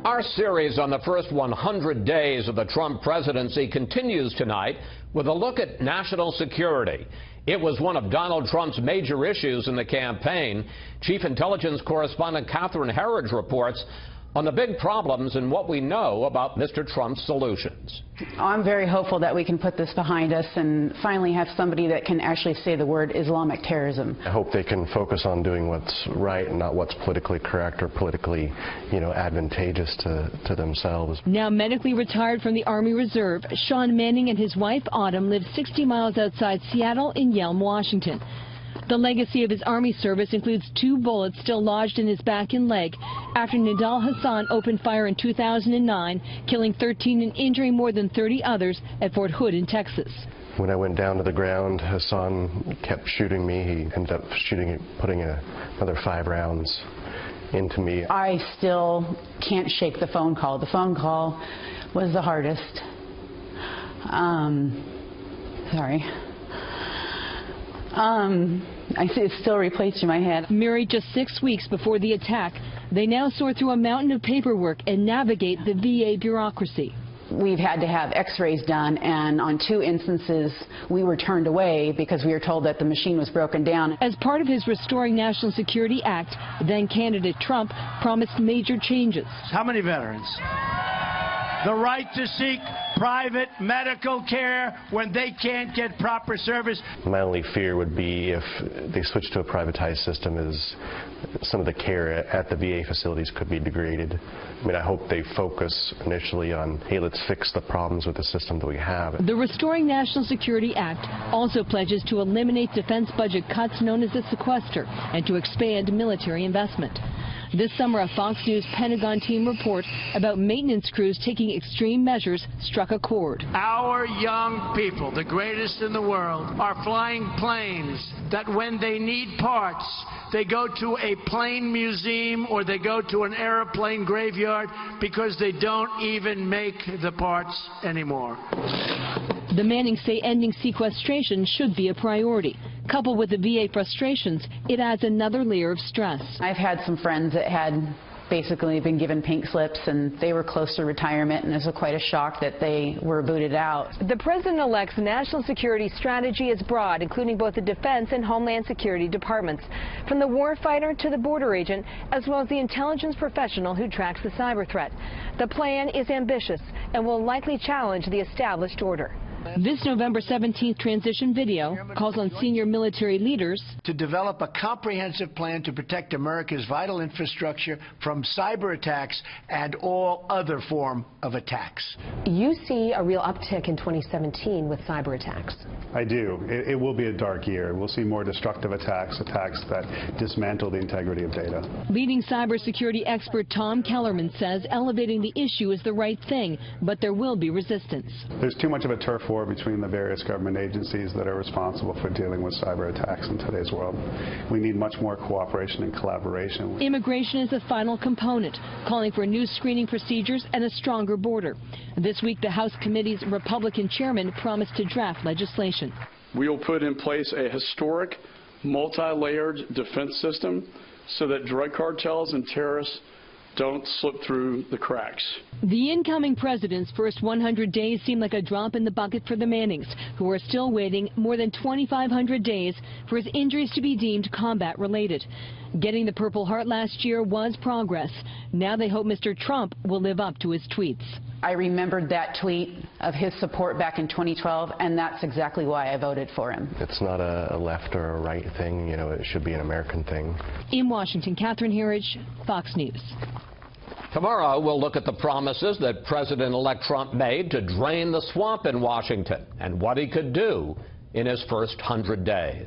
Our series on the first 100 days of the Trump presidency continues tonight with a look at national security. It was one of Donald Trump's major issues in the campaign. Chief Intelligence Correspondent Catherine Herridge reports on the big problems and what we know about Mr. Trump's solutions. I'm very hopeful that we can put this behind us and finally have somebody that can actually say the word Islamic terrorism. I hope they can focus on doing what's right and not what's politically correct or politically, advantageous to themselves. Now medically retired from the Army Reserve, Sean Manning and his wife Autumn live 60 miles outside Seattle in Yelm, Washington. The legacy of his Army service includes 2 bullets still lodged in his back and leg after Nidal Hassan opened fire in 2009, killing 13 and injuring more than 30 others at Fort Hood in Texas. When I went down to the ground, Hassan kept shooting me. He ended up putting another 5 rounds into me. I still can't shake the phone call. The phone call was the hardest. Sorry. It still replays in my head. Married just 6 weeks before the attack, they now sort through a mountain of paperwork and navigate the VA bureaucracy. We've had to have x-rays done, and on 2 instances we were turned away because we were told that the machine was broken down. As part of his Restoring National Security Act, then candidate Trump promised major changes. How many veterans? The right to seek private medical care when they can't get proper service. My only fear would be if they switch to a privatized system is some of the care at the VA facilities could be degraded. I hope they focus initially on, hey, let's fix the problems with the system that we have. The Restoring National Security Act also pledges to eliminate defense budget cuts known as the sequester and to expand military investment. This summer, a Fox News Pentagon team report about maintenance crews taking extreme measures struck a chord. Our young people, the greatest in the world, are flying planes that when they need parts, they go to a plane museum or they go to an airplane graveyard because they don't even make the parts anymore. The Mannings say ending sequestration should be a priority. Coupled with the VA frustrations, it adds another layer of stress. I've had some friends that had basically been given pink slips and they were close to retirement, and it was quite a shock that they were booted out. The president-elect's national security strategy is broad, including both the Defense and Homeland Security departments, from the warfighter to the border agent, as well as the intelligence professional who tracks the cyber threat. The plan is ambitious and will likely challenge the established order. This November 17th transition video calls on senior military leaders to develop a comprehensive plan to protect America's vital infrastructure from cyber attacks and all other form of attacks. You see a real uptick in 2017 with cyber attacks. I do. It will be a dark year. We'll see more destructive attacks that dismantle the integrity of data. Leading cybersecurity expert Tom Kellerman says elevating the issue is the right thing, but there will be resistance. There's too much of a turf war between the various government agencies that are responsible for dealing with cyber attacks in today's world. We need much more cooperation and collaboration. Immigration is the final component, calling for new screening procedures and a stronger border. This week, the House committee's Republican chairman promised to draft legislation. We will put in place a historic, multi-layered defense system so that drug cartels and terrorists don't slip through the cracks. The incoming president's first 100 days seem like a drop in the bucket for the Mannings, who are still waiting more than 2,500 days for his injuries to be deemed combat-related. Getting the Purple Heart last year was progress. Now they hope Mr. Trump will live up to his tweets. I remembered that tweet of his support back in 2012, and that's exactly why I voted for him. It's not a left or a right thing. It should be an American thing. In Washington, Catherine Herridge, Fox News. Tomorrow, we'll look at the promises that President-elect Trump made to drain the swamp in Washington and what he could do in his first 100 days.